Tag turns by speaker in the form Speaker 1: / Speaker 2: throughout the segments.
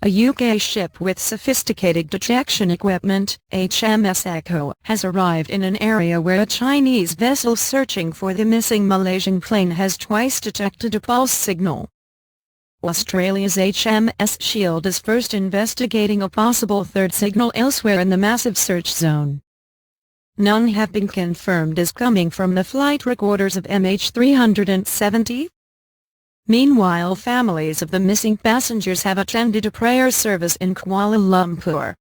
Speaker 1: A UK ship with sophisticated detection equipment, HMS Echo, has arrived in an area where a Chinese vessel searching for the missing Malaysian plane has twice detected a pulse signal. Australia's HMS Shield is first investigating a possible third signal elsewhere in the massive search zone. None have been confirmed as coming from the flight recorders of MH370. Meanwhile, families of the missing passengers have attended a prayer service in Kuala Lumpur.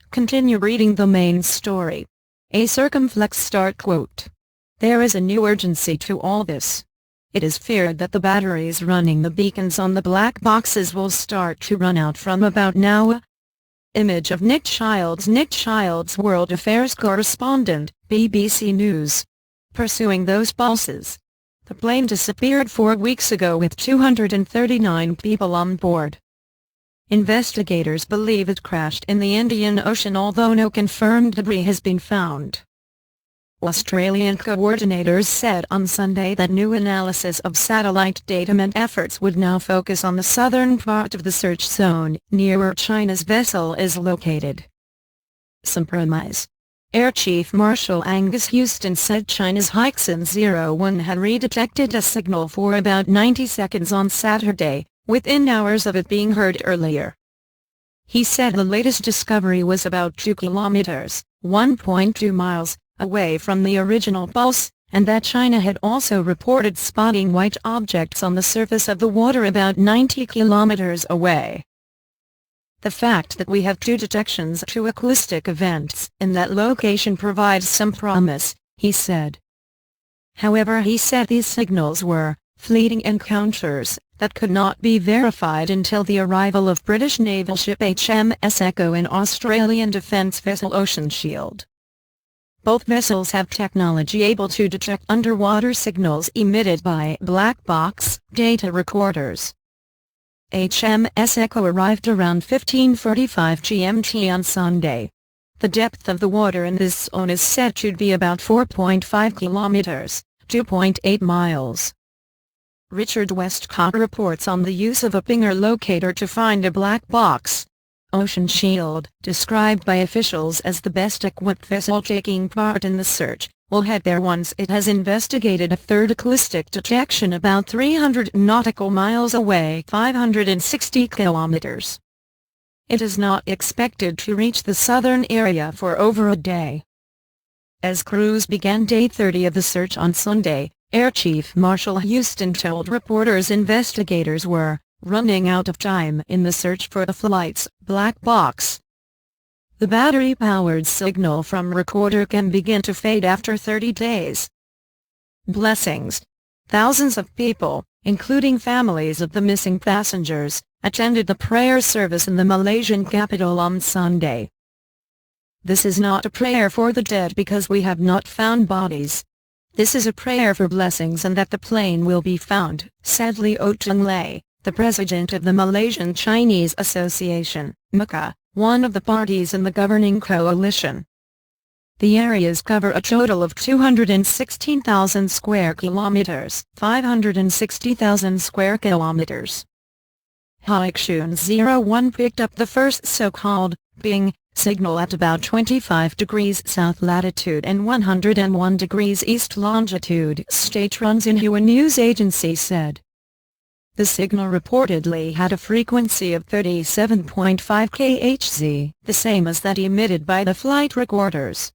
Speaker 1: Continue reading the main story. A circumflex start quote. There is a new urgency to all this. It is feared that the batteries running the beacons on the black boxes will start to run out from about now. Image of Nick Childs, World Affairs correspondent, BBC News. Pursuing those pulses. The plane disappeared 4 weeks ago with 239 people on board. Investigators believe it crashed in the Indian Ocean, although no confirmed debris has been found. Australian coordinators said on Sunday that new analysis of satellite data meant efforts would now focus on the southern part of the search zone, near where China's vessel is located. Some premise. Air Chief Marshal Angus Houston said China's Hiexin 01 had redetected a signal for about 90 seconds on Saturday, within hours of it being heard earlier. He said the latest discovery was about 2 kilometers, 1.2 miles, away from the original pulse, and that China had also reported spotting white objects on the surface of the water about 90 kilometers away. The fact that we have 2 detections, 2 acoustic events, in that location provides some promise, he said. However, he said these signals were fleeting encounters that could not be verified until the arrival of British naval ship HMS Echo and Australian defence vessel Ocean Shield. Both vessels have technology able to detect underwater signals emitted by black box data recorders. HMS Echo arrived around 15:45 GMT on Sunday. The depth of the water in this zone is said to be about 4.5 kilometers, 2.8 miles. Richard Westcott reports on the use of a pinger locator to find a black box. Ocean Shield, described by officials as the best equipped vessel taking part in the search, will head there once it has investigated a third acoustic detection about 300 nautical miles away, 560 kilometers. It is not expected to reach the southern area for over a day. As crews began day 30 of the search on Sunday, Air Chief Marshal Houston told reporters investigators were running out of time in the search for the flight's black box. The battery-powered signal from recorder can begin to fade after 30 days. Blessings. Thousands of people, including families of the missing passengers, attended the prayer service in the Malaysian capital on Sunday. This is not a prayer for the dead because we have not found bodies. This is a prayer for blessings and that the plane will be found, said Leo Tung Lei, the president of the Malaysian Chinese Association, MCA, one of the parties in the governing coalition. The areas cover a total of 216,000 square kilometers, 560,000 square kilometers. Hiexin 01 picked up the first so-called ping signal at about 25 degrees south latitude and 101 degrees east longitude, state runs Inhua news agency said. The signal reportedly had a frequency of 37.5 kHz, the same as that emitted by the flight recorders.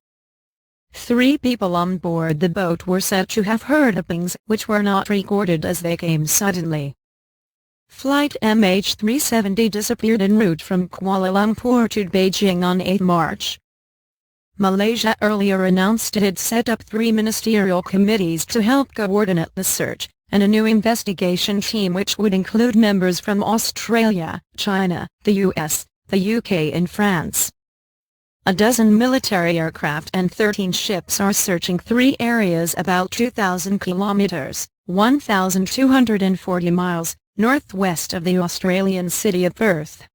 Speaker 1: 3 people on board the boat were said to have heard the pings, which were not recorded as they came suddenly. Flight MH370 disappeared en route from Kuala Lumpur to Beijing on 8 March. Malaysia earlier announced it had set up 3 ministerial committees to help coordinate the search, and a new investigation team which would include members from Australia, China, the US, the UK and France. A dozen military aircraft and 13 ships are searching 3 areas about 2,000 kilometers, 1,240 miles, northwest of the Australian city of Perth.